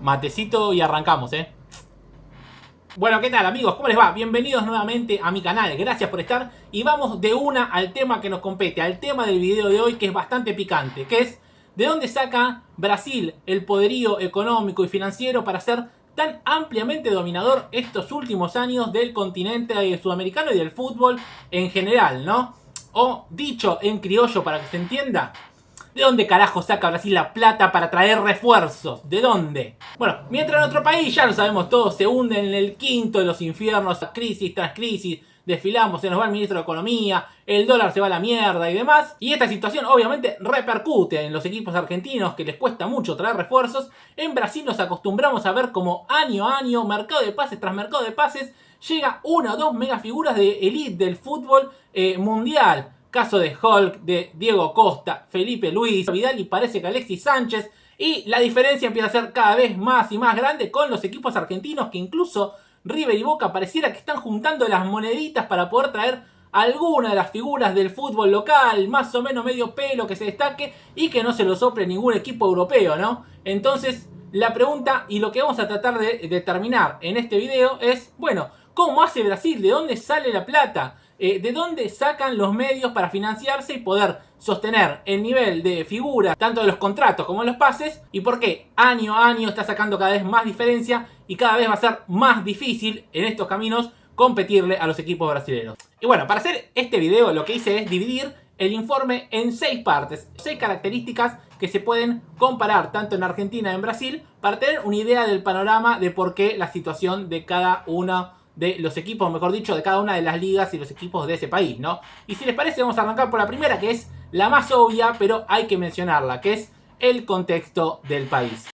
Matecito y arrancamos, Bueno, ¿qué tal amigos? ¿Cómo les va? Bienvenidos nuevamente a mi canal, gracias por estar. Y vamos de una al tema que nos compete, al tema del video de hoy, que es bastante picante, que es ¿de dónde saca Brasil el poderío económico y financiero para ser tan ampliamente dominador estos últimos años del continente sudamericano y del fútbol en general, ¿no? O dicho en criollo para que se entienda, ¿de dónde carajo saca Brasil la plata para traer refuerzos? ¿De dónde? Bueno, mientras en otro país, ya lo sabemos todos, se hunde en el quinto de los infiernos, crisis tras crisis, desfilamos, se nos va el ministro de Economía, el dólar se va a la mierda y demás. Y esta situación obviamente repercute en los equipos argentinos, que les cuesta mucho traer refuerzos. En Brasil nos acostumbramos a ver como año a año, mercado de pases tras mercado de pases, llega una o dos megafiguras de elite del fútbol mundial. Caso de Hulk, de Diego Costa, Felipe Luis, Vidal y parece que Alexis Sánchez. Y la diferencia empieza a ser cada vez más y más grande con los equipos argentinos, que incluso River y Boca pareciera que están juntando las moneditas para poder traer alguna de las figuras del fútbol local, más o menos medio pelo, que se destaque y que no se lo sople ningún equipo europeo, ¿no? Entonces, la pregunta y lo que vamos a tratar de determinar en este video es, bueno, ¿cómo hace Brasil? ¿De dónde sale la plata? ¿De dónde sacan los medios para financiarse y poder sostener el nivel de figuras, tanto de los contratos como de los pases? ¿Y por qué año a año está sacando cada vez más diferencia y cada vez va a ser más difícil en estos caminos competirle a los equipos brasileños? Y bueno, para hacer este video lo que hice es dividir el informe en 6 partes, 6 características que se pueden comparar tanto en Argentina y en Brasil para tener una idea del panorama de por qué la situación de cada una de los equipos, mejor dicho, de cada una de las ligas y los equipos de ese país, ¿no? Y si les parece, vamos a arrancar por la primera, que es la más obvia, pero hay que mencionarla, que es el contexto del país.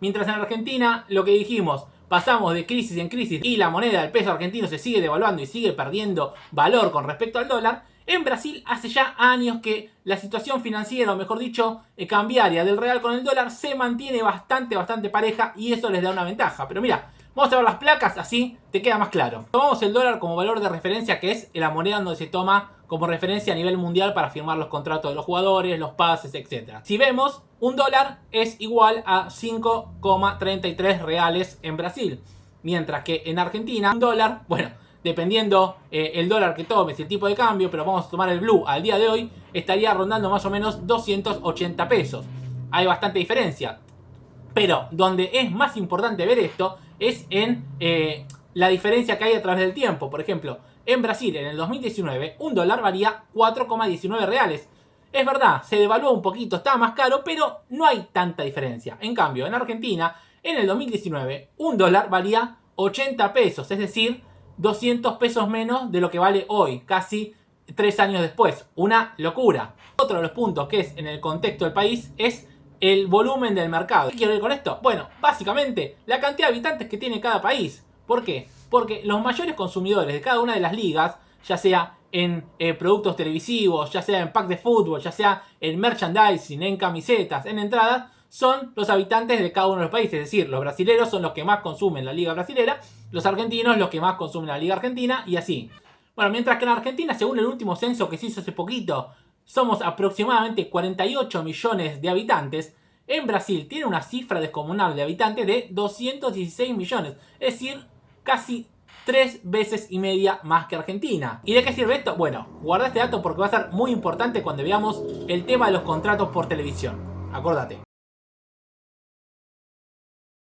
Mientras en Argentina, lo que dijimos, pasamos de crisis en crisis y la moneda del peso argentino se sigue devaluando y sigue perdiendo valor con respecto al dólar, en Brasil hace ya años que la situación financiera, o mejor dicho, cambiaria del real con el dólar se mantiene bastante pareja y eso les da una ventaja. Pero mira, vamos a ver las placas, así te queda más claro. Tomamos el dólar como valor de referencia, que es la moneda donde se toma como referencia a nivel mundial para firmar los contratos de los jugadores, los pases, etc. Si vemos, un dólar es igual a 5,33 reales en Brasil. Mientras que en Argentina, un dólar, bueno, dependiendo el dólar que tomes, el tipo de cambio, pero vamos a tomar el blue al día de hoy, estaría rondando más o menos 280 pesos. Hay bastante diferencia. Pero donde es más importante ver esto es en la diferencia que hay a través del tiempo. Por ejemplo, en Brasil en el 2019 un dólar valía 4,19 reales. Es verdad, se devaluó un poquito, estaba más caro, pero no hay tanta diferencia. En cambio, en Argentina, en el 2019, un dólar valía 80 pesos, es decir, 200 pesos menos de lo que vale hoy, casi 3 años después. Una locura. Otro de los puntos que es en el contexto del país es el volumen del mercado. ¿Qué quiero decir con esto? Bueno, básicamente la cantidad de habitantes que tiene cada país. ¿Por qué? Porque los mayores consumidores de cada una de las ligas, ya sea en productos televisivos, ya sea en pack de fútbol, ya sea en merchandising, en camisetas, en entradas, son los habitantes de cada uno de los países. Es decir, los brasileros son los que más consumen la liga brasilera, los argentinos los que más consumen la liga argentina y así. Bueno, mientras que en Argentina, según el último censo que se hizo hace poquito, somos aproximadamente 48 millones de habitantes. En Brasil tiene una cifra descomunal de habitantes de 216 millones. Es decir, casi 3 veces y media más que Argentina. ¿Y de qué sirve esto? Bueno, guarda este dato porque va a ser muy importante cuando veamos el tema de los contratos por televisión. Acordate.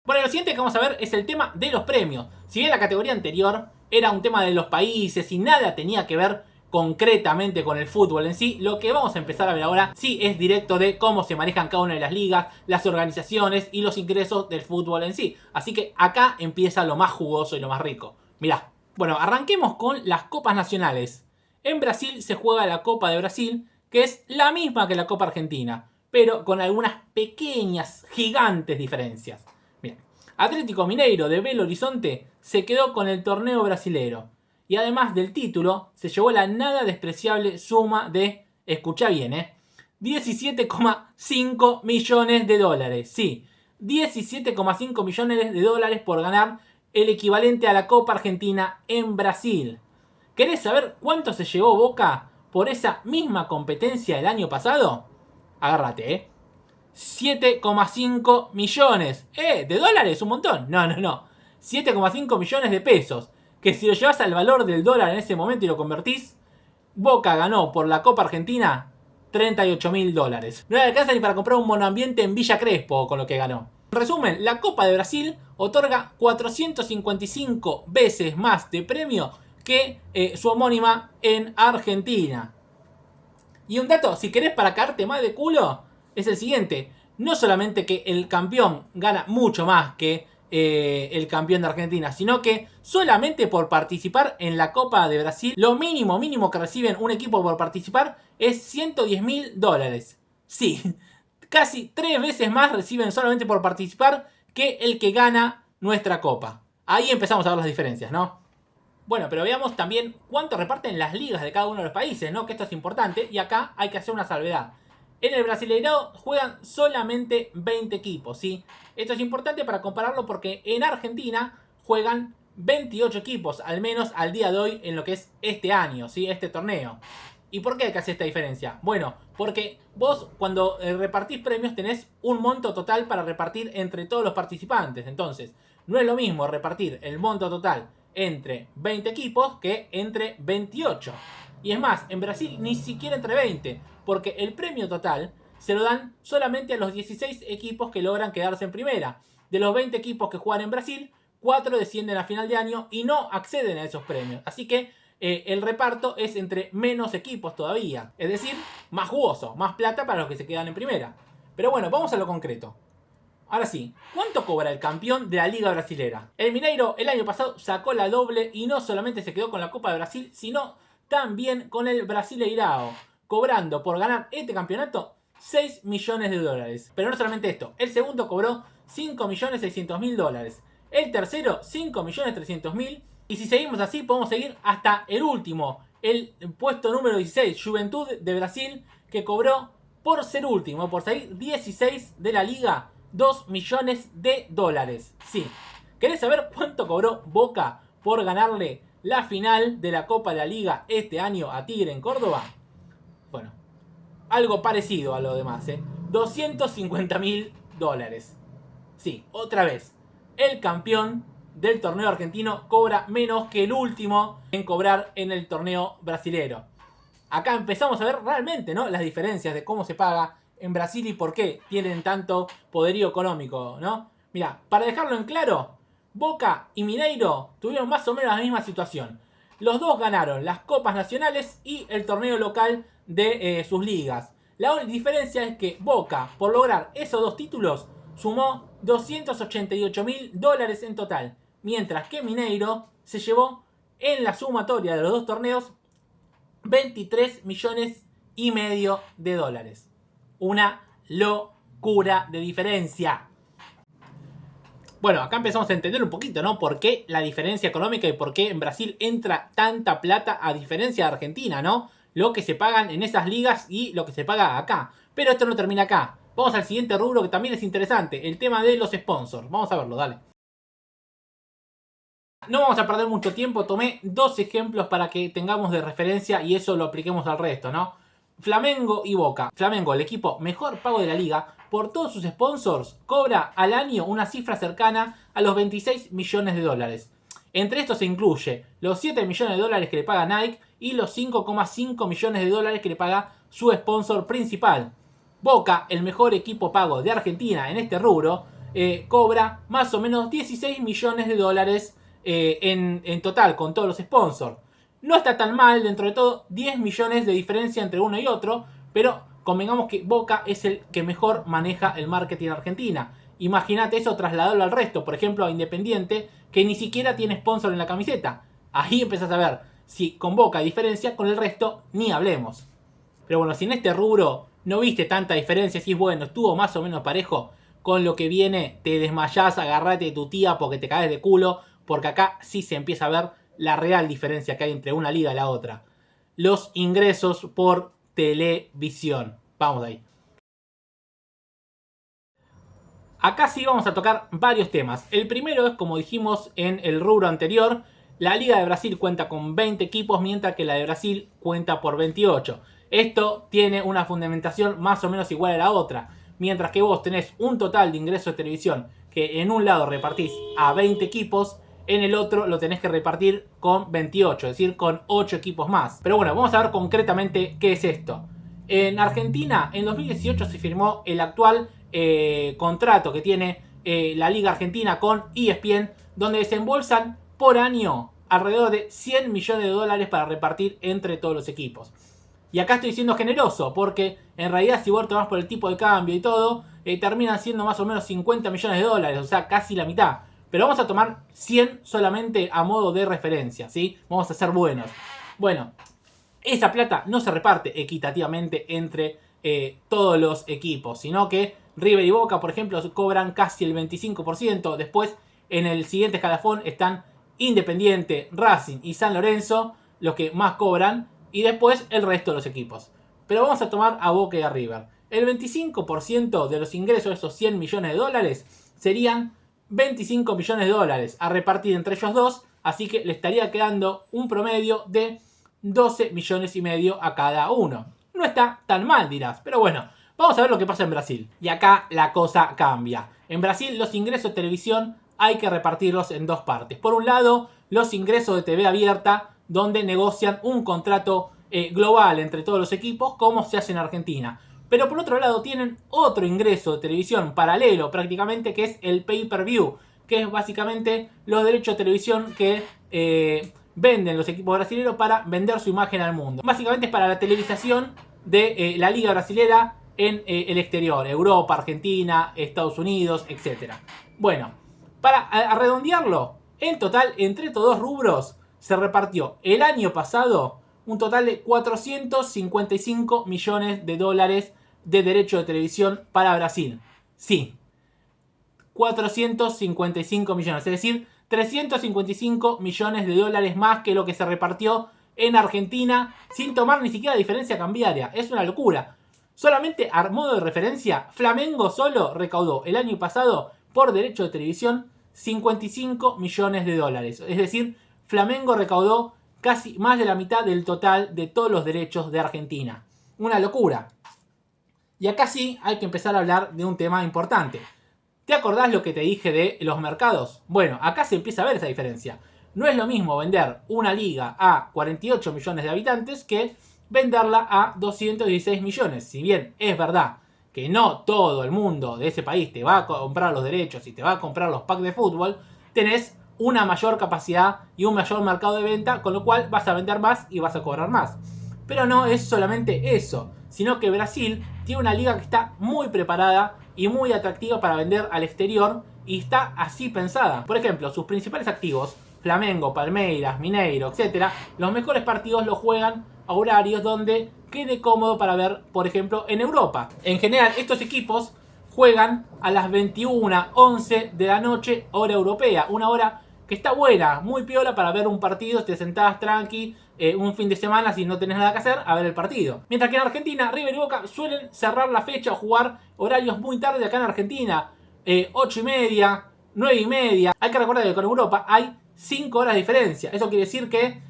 Bueno, lo siguiente que vamos a ver es el tema de los premios. Si bien la categoría anterior era un tema de los países y nada tenía que ver concretamente con el fútbol en sí, lo que vamos a empezar a ver ahora sí es directo de cómo se manejan cada una de las ligas, las organizaciones y los ingresos del fútbol en sí. Así que acá empieza lo más jugoso y lo más rico. Mirá, bueno, arranquemos con las copas nacionales. En Brasil se juega la Copa de Brasil, que es la misma que la Copa Argentina, pero con algunas pequeñas, gigantes diferencias. Mirá, Atlético Mineiro de Belo Horizonte se quedó con el torneo brasilero. Y además del título, se llevó la nada despreciable suma de, escucha bien, 17,5 millones de dólares. Sí, 17,5 millones de dólares por ganar el equivalente a la Copa Argentina en Brasil. ¿Querés saber cuánto se llevó Boca por esa misma competencia el año pasado? Agárrate, 7,5 millones. ¿De dólares? Un montón. No. 7,5 millones de pesos. Que si lo llevas al valor del dólar en ese momento y lo convertís, Boca ganó por la Copa Argentina 38.000 dólares. No le alcanza ni para comprar un monoambiente en Villa Crespo con lo que ganó. En resumen, la Copa de Brasil otorga 455 veces más de premio que su homónima en Argentina. Y un dato, si querés para caerte más de culo, es el siguiente. No solamente que el campeón gana mucho más que el campeón de Argentina, sino que solamente por participar en la Copa de Brasil, lo mínimo que reciben un equipo por participar es 110.000 dólares. Sí, casi 3 veces más reciben solamente por participar que el que gana nuestra Copa. Ahí empezamos a ver las diferencias, ¿no? Bueno, pero veamos también cuánto reparten las ligas de cada uno de los países, ¿no? Que esto es importante y acá hay que hacer una salvedad. En el Brasileirao juegan solamente 20 equipos, ¿sí? Esto es importante para compararlo porque en Argentina juegan 28 equipos, al menos al día de hoy en lo que es este año, ¿sí? Este torneo. ¿Y por qué hay que hacer esta diferencia? Bueno, porque vos cuando repartís premios tenés un monto total para repartir entre todos los participantes. Entonces, no es lo mismo repartir el monto total entre 20 equipos que entre 28. Y es más, en Brasil ni siquiera entre 20, porque el premio total se lo dan solamente a los 16 equipos que logran quedarse en primera. De los 20 equipos que juegan en Brasil, 4 descienden a final de año y no acceden a esos premios. Así que el reparto es entre menos equipos todavía. Es decir, más jugoso, más plata para los que se quedan en primera. Pero bueno, vamos a lo concreto. Ahora sí, ¿cuánto cobra el campeón de la Liga Brasilera? El Mineiro el año pasado sacó la doble y no solamente se quedó con la Copa de Brasil, sino también con el Brasileirao, cobrando por ganar este campeonato 6 millones de dólares. Pero no solamente esto, el segundo cobró 5.600.000 dólares, el tercero 5.300.000 y si seguimos así podemos seguir hasta el último, el puesto número 16, Juventud de Brasil, que cobró por ser último, por salir 16 de la liga, 2 millones de dólares. Sí. ¿Querés saber cuánto cobró Boca por ganarle la final de la Copa de la Liga este año a Tigre en Córdoba? Bueno, algo parecido a lo demás, 250.000 dólares. Sí, otra vez. El campeón del torneo argentino cobra menos que el último en cobrar en el torneo brasilero. Acá empezamos a ver realmente, ¿no?, las diferencias de cómo se paga en Brasil y por qué tienen tanto poderío económico, ¿no? Mira, para dejarlo en claro, Boca y Mineiro tuvieron más o menos la misma situación. Los dos ganaron las copas nacionales y el torneo local de sus ligas. La única diferencia es que Boca, por lograr esos dos títulos, sumó 288.000 dólares en total, mientras que Mineiro se llevó en la sumatoria de los dos torneos 23 millones y medio de dólares. Una locura de diferencia. Bueno, acá empezamos a entender un poquito, ¿no?, por qué la diferencia económica y por qué en Brasil entra tanta plata a diferencia de Argentina, ¿no? Lo que se pagan en esas ligas y lo que se paga acá. Pero esto no termina acá. Vamos al siguiente rubro que también es interesante, el tema de los sponsors. Vamos a verlo, dale. No vamos a perder mucho tiempo, tomé dos ejemplos para que tengamos de referencia y eso lo apliquemos al resto, ¿no? Flamengo y Boca. Flamengo, el equipo mejor pago de la liga, por todos sus sponsors, cobra al año una cifra cercana a los 26 millones de dólares. Entre estos se incluye los 7 millones de dólares que le paga Nike y los 5,5 millones de dólares que le paga su sponsor principal. Boca, el mejor equipo pago de Argentina en este rubro, cobra más o menos 16 millones de dólares en total con todos los sponsors. No está tan mal, dentro de todo 10 millones de diferencia entre uno y otro, pero convengamos que Boca es el que mejor maneja el marketing en Argentina. Imagínate eso trasladarlo al resto, por ejemplo a Independiente, que ni siquiera tiene sponsor en la camiseta. Ahí empezás a ver si con Boca hay diferencia, con el resto ni hablemos. Pero bueno, si en este rubro no viste tanta diferencia, si es bueno, estuvo más o menos parejo, con lo que viene te desmayás, agarrate de tu tía porque te caes de culo, porque acá sí se empieza a ver la real diferencia que hay entre una liga y la otra. Los ingresos por televisión. Vamos de ahí. Acá sí vamos a tocar varios temas. El primero es, como dijimos en el rubro anterior, la Liga de Brasil cuenta con 20 equipos, mientras que la de Brasil cuenta por 28. Esto tiene una fundamentación más o menos igual a la otra. mientras que vos tenés un total de ingresos de televisión que en un lado repartís a 20 equipos, en el otro lo tenés que repartir con 28, es decir, con 8 equipos más. Pero bueno, vamos a ver concretamente qué es esto. En Argentina, en 2018 se firmó el actual contrato que tiene la Liga Argentina con ESPN, donde desembolsan por año alrededor de 100 millones de dólares para repartir entre todos los equipos. Y acá estoy siendo generoso, porque en realidad si vos te vas por el tipo de cambio y todo, terminan siendo más o menos 50 millones de dólares, o sea, casi la mitad. Pero vamos a tomar 100 solamente a modo de referencia, ¿sí? Vamos a ser buenos. Bueno, esa plata no se reparte equitativamente entre todos los equipos, sino que River y Boca, por ejemplo, cobran casi el 25%. Después, en el siguiente escalafón están Independiente, Racing y San Lorenzo, los que más cobran, y después el resto de los equipos. Pero vamos a tomar a Boca y a River. El 25% de los ingresos de esos 100 millones de dólares serían 25 millones de dólares a repartir entre ellos dos, así que le estaría quedando un promedio de 12 millones y medio a cada uno. No está tan mal, dirás, pero bueno, vamos a ver lo que pasa en Brasil. Y acá la cosa cambia. En Brasil los ingresos de televisión hay que repartirlos en dos partes. Por un lado, los ingresos de TV abierta, donde negocian un contrato global entre todos los equipos, como se hace en Argentina. Pero por otro lado tienen otro ingreso de televisión paralelo prácticamente, que es el pay-per-view, que es básicamente los derechos de televisión que venden los equipos brasileños para vender su imagen al mundo. Básicamente es para la televisación de la liga brasilera en el exterior, Europa, Argentina, Estados Unidos, etc. Bueno, para redondearlo, en total entre estos dos rubros se repartió el año pasado un total de 455 millones de dólares de derecho de televisión para Brasil. Sí, 455 millones, es decir, 355 millones de dólares más que lo que se repartió en Argentina, sin tomar ni siquiera diferencia cambiaria. Es una locura. Solamente a modo de referencia, Flamengo solo recaudó el año pasado por derecho de televisión 55 millones de dólares. Es decir, Flamengo recaudó casi más de la mitad del total de todos los derechos de Argentina. Una locura. Y acá sí hay que empezar a hablar de un tema importante. ¿Te acordás lo que te dije de los mercados? Bueno, acá se empieza a ver esa diferencia. No es lo mismo vender una liga a 48 millones de habitantes que venderla a 216 millones. Si bien es verdad que no todo el mundo de ese país te va a comprar los derechos y te va a comprar los packs de fútbol, tenés una mayor capacidad y un mayor mercado de venta, con lo cual vas a vender más y vas a cobrar más. Pero no es solamente eso, sino que Brasil tiene una liga que está muy preparada y muy atractiva para vender al exterior y está así pensada. Por ejemplo, sus principales activos, Flamengo, Palmeiras, Mineiro, etc., los mejores partidos los juegan a horarios donde quede cómodo para ver, por ejemplo, en Europa. En general, estos equipos juegan a las 21:11 de la noche, hora europea, una hora que está buena, muy piola para ver un partido, te sentás tranqui, un fin de semana si no tenés nada que hacer, a ver el partido. Mientras que en Argentina, River y Boca suelen cerrar la fecha o jugar horarios muy tarde acá en Argentina, 8:30, 9:30. Hay que recordar que con Europa hay 5 horas de diferencia. Eso quiere decir que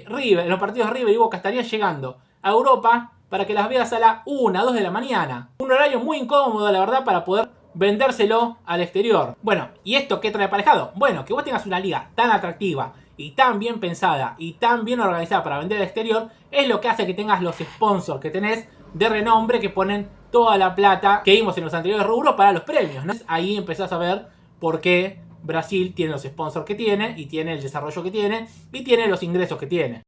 River, los partidos de River y Boca estarían llegando a Europa para que las veas a la 1, 2 de la mañana. Un horario muy incómodo, la verdad, para poder vendérselo al exterior. Bueno, ¿y esto qué trae aparejado? Bueno, que vos tengas una liga tan atractiva y tan bien pensada y tan bien organizada para vender al exterior es lo que hace que tengas los sponsors que tenés de renombre que ponen toda la plata que vimos en los anteriores rubros para los premios, ¿no? Ahí empezás a ver por qué Brasil tiene los sponsors que tiene y tiene el desarrollo que tiene y tiene los ingresos que tiene.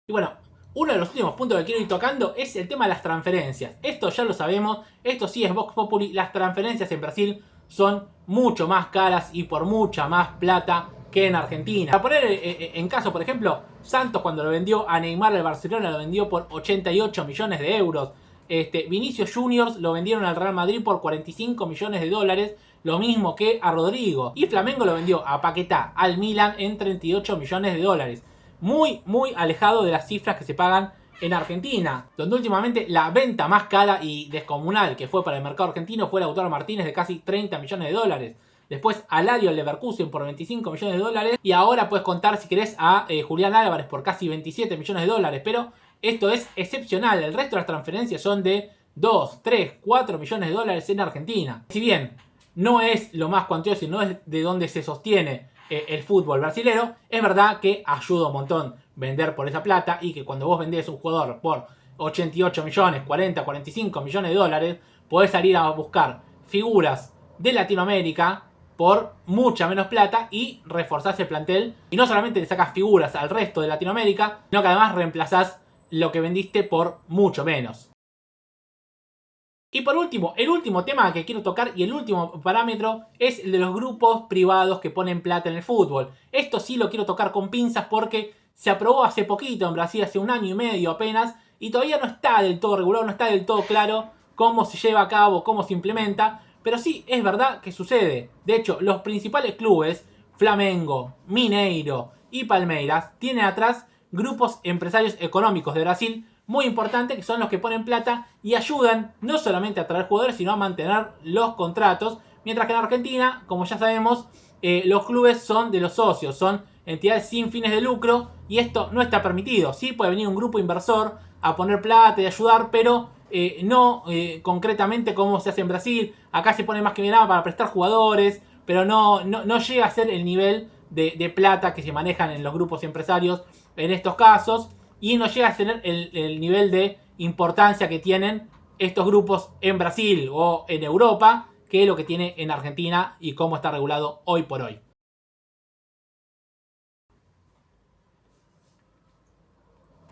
Y bueno, uno de los últimos puntos que quiero ir tocando es el tema de las transferencias. Esto ya lo sabemos, esto sí es Vox Populi, las transferencias en Brasil son mucho más caras y por mucha más plata que en Argentina. Para poner en caso, por ejemplo, Santos cuando lo vendió a Neymar al Barcelona lo vendió por 88 millones de euros. Vinicius Juniors lo vendieron al Real Madrid por 45 millones de dólares, lo mismo que a Rodrigo. Y Flamengo lo vendió a Paquetá al Milan en 38 millones de dólares. Muy, muy alejado de las cifras que se pagan en Argentina, donde últimamente la venta más cara y descomunal que fue para el mercado argentino fue Lautaro Martínez de casi 30 millones de dólares. Después Alario Leverkusen por 25 millones de dólares. Y ahora puedes contar, si querés, a Julián Álvarez por casi 27 millones de dólares. Pero esto es excepcional. El resto de las transferencias son de 2, 3, 4 millones de dólares en Argentina. Si bien no es lo más cuantioso y no es de donde se sostiene el fútbol brasilero, es verdad que ayuda un montón vender por esa plata y que cuando vos vendés un jugador por 88 millones, 40, 45 millones de dólares, podés salir a buscar figuras de Latinoamérica por mucha menos plata y reforzás el plantel. Y no solamente le sacás figuras al resto de Latinoamérica, sino que además reemplazás lo que vendiste por mucho menos. Y por último, el último tema que quiero tocar y el último parámetro es el de los grupos privados que ponen plata en el fútbol. Esto sí lo quiero tocar con pinzas porque se aprobó hace poquito en Brasil, hace un año y medio apenas, y todavía no está del todo regulado, no está del todo claro cómo se lleva a cabo, cómo se implementa, pero sí es verdad que sucede. De hecho, los principales clubes, Flamengo, Mineiro y Palmeiras, tienen atrás grupos empresarios económicos de Brasil muy importantes que son los que ponen plata y ayudan no solamente a traer jugadores sino a mantener los contratos, mientras que en Argentina, como ya sabemos, los clubes son de los socios, son entidades sin fines de lucro y esto no está permitido. Sí puede venir un grupo inversor a poner plata y ayudar, pero no concretamente como se hace en Brasil. Acá se pone más que nada para prestar jugadores, pero no llega a ser el nivel de plata que se manejan en los grupos empresarios en estos casos, y no llega a tener el nivel de importancia que tienen estos grupos en Brasil o en Europa, que es lo que tiene en Argentina y cómo está regulado hoy por hoy.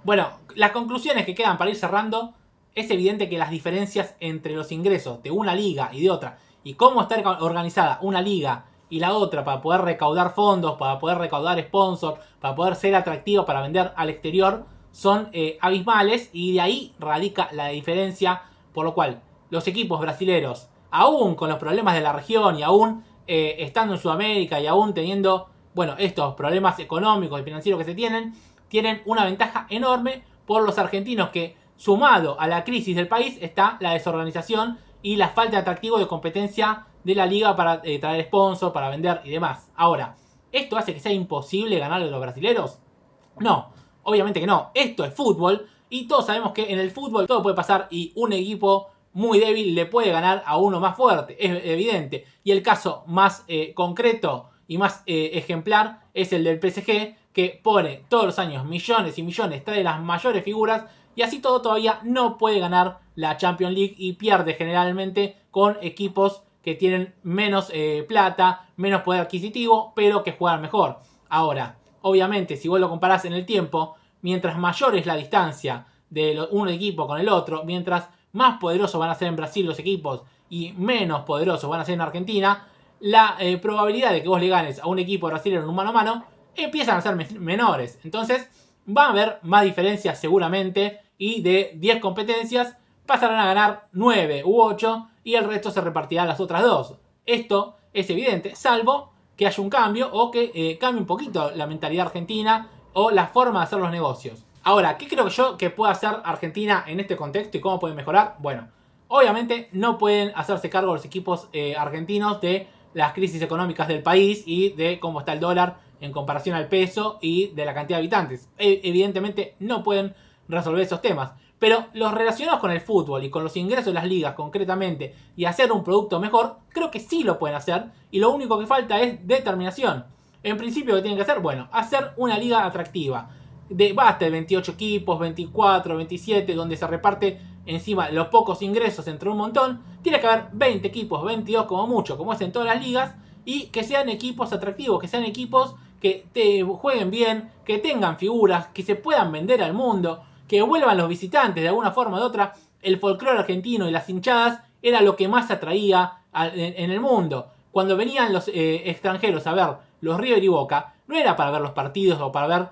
Bueno, las conclusiones que quedan para ir cerrando, es evidente que las diferencias entre los ingresos de una liga y de otra, y cómo está organizada una liga y la otra para poder recaudar fondos, para poder recaudar sponsors, para poder ser atractivo para vender al exterior, son abismales, y de ahí radica la diferencia, por lo cual los equipos brasileros, aún con los problemas de la región y aún estando en Sudamérica y aún teniendo, bueno, estos problemas económicos y financieros que se tienen una ventaja enorme por los argentinos, que sumado a la crisis del país está la desorganización y la falta de atractivo de competencia de la liga para traer sponsors, para vender y demás. Ahora, ¿esto hace que sea imposible ganarle a los brasileros? No, obviamente que no. Esto es fútbol y todos sabemos que en el fútbol todo puede pasar y un equipo muy débil le puede ganar a uno más fuerte, es evidente. Y el caso más concreto y más ejemplar es el del PSG, que pone todos los años millones y millones, trae las mayores figuras y así todo todavía no puede ganar la Champions League y pierde generalmente con equipos que tienen menos plata, menos poder adquisitivo, pero que juegan mejor. Ahora, obviamente, si vos lo comparás en el tiempo, mientras mayor es la distancia de un equipo con el otro, mientras más poderosos van a ser en Brasil los equipos y menos poderosos van a ser en Argentina, la probabilidad de que vos le ganes a un equipo brasileño en un mano a mano empiezan a ser menores. Entonces va a haber más diferencias seguramente y de 10 competencias pasarán a ganar 9 u 8 y el resto se repartirá a las otras 2. Esto es evidente, salvo que haya un cambio o que cambie un poquito la mentalidad argentina o la forma de hacer los negocios. Ahora, ¿qué creo yo que puede hacer Argentina en este contexto y cómo pueden mejorar? Bueno, obviamente no pueden hacerse cargo los equipos argentinos de las crisis económicas del país y de cómo está el dólar en comparación al peso y de la cantidad de habitantes. Evidentemente no pueden resolver esos temas. Pero los relacionados con el fútbol y con los ingresos de las ligas concretamente y hacer un producto mejor, creo que sí lo pueden hacer. Y lo único que falta es determinación. En principio, ¿qué tienen que hacer? Bueno, hacer una liga atractiva. Basta de 28 equipos, 24, 27, donde se reparte encima los pocos ingresos entre un montón. Tiene que haber 20 equipos, 22 como mucho, como es en todas las ligas. Y que sean equipos atractivos, que sean equipos que te jueguen bien, que tengan figuras, que se puedan vender al mundo, que vuelvan los visitantes de alguna forma o de otra. El folclore argentino y las hinchadas era lo que más atraía en el mundo. Cuando venían los extranjeros a ver los River y Boca, no era para ver los partidos o para ver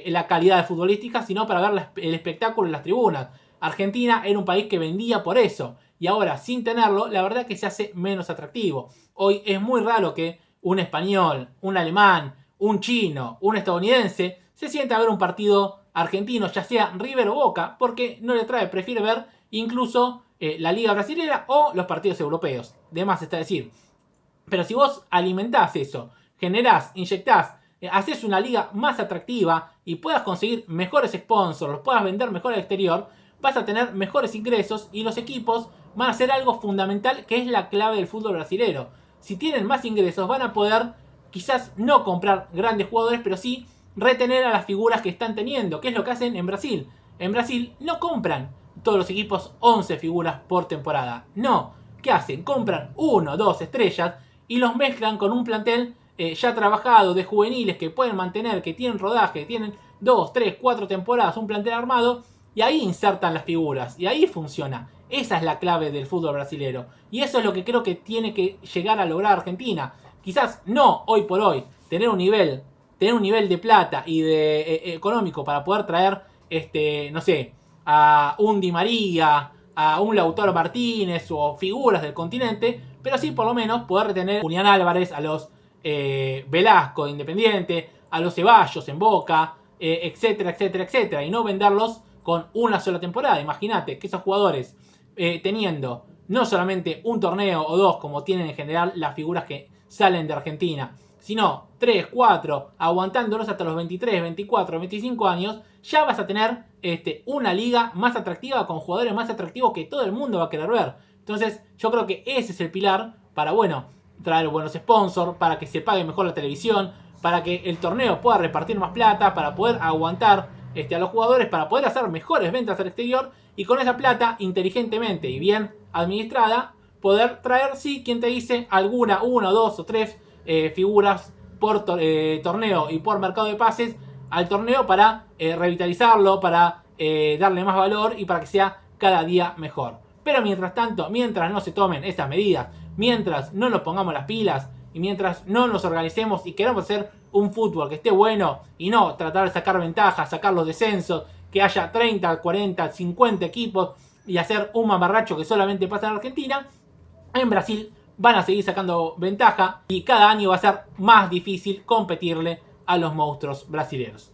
la calidad de futbolística, sino para ver el espectáculo en las tribunas. Argentina era un país que vendía por eso. Y ahora, sin tenerlo, la verdad que se hace menos atractivo. Hoy es muy raro que un español, un alemán, un chino, un estadounidense se sienta a ver un partido argentino, ya sea River o Boca, porque no le trae, prefiere ver incluso la Liga Brasilera o los partidos europeos. De más está decir. Pero si vos alimentás eso, generás, inyectás, haces una liga más atractiva y puedas conseguir mejores sponsors, los puedas vender mejor al exterior, vas a tener mejores ingresos y los equipos van a hacer algo fundamental que es la clave del fútbol brasilero. Si tienen más ingresos van a poder quizás no comprar grandes jugadores, pero sí retener a las figuras que están teniendo, que es lo que hacen en Brasil. En Brasil no compran todos los equipos 11 figuras por temporada. No. ¿Qué hacen? Compran 1, 2 estrellas y los mezclan con un plantel ya trabajado de juveniles que pueden mantener, que tienen rodaje, que tienen 2, 3, 4 temporadas, un plantel armado, y ahí insertan las figuras y ahí funciona. Esa es la clave del fútbol brasilero y eso es lo que creo que tiene que llegar a lograr Argentina. Quizás no hoy por hoy tener un nivel de plata y de económico para poder traer no sé, a un Di María, a un Lautaro Martínez o figuras del continente, pero sí por lo menos poder retener a Julián Álvarez, a los Velasco de Independiente, a los Ceballos en Boca, etcétera, etcétera, etcétera, y no venderlos con una sola temporada. Imagínate que esos jugadores teniendo no solamente un torneo o dos como tienen en general las figuras que salen de Argentina, sino 3, 4, aguantándolos hasta los 23, 24, 25 años, ya vas a tener una liga más atractiva con jugadores más atractivos que todo el mundo va a querer ver. Entonces yo creo que ese es el pilar para, bueno, traer buenos sponsors, para que se pague mejor la televisión, para que el torneo pueda repartir más plata, para poder aguantar a los jugadores, para poder hacer mejores ventas al exterior y con esa plata, inteligentemente y bien administrada, poder traer, sí, quien te dice, alguna, 1, 2 o 3 figuras por torneo y por mercado de pases al torneo para revitalizarlo, para darle más valor y para que sea cada día mejor. Pero mientras tanto, mientras no se tomen esas medidas, mientras no nos pongamos las pilas y mientras no nos organicemos y queramos hacer un fútbol que esté bueno y no tratar de sacar ventajas, sacar los descensos, que haya 30, 40, 50 equipos y hacer un mamarracho que solamente pasa en Argentina, en Brasil van a seguir sacando ventaja y cada año va a ser más difícil competirle a los monstruos brasileños.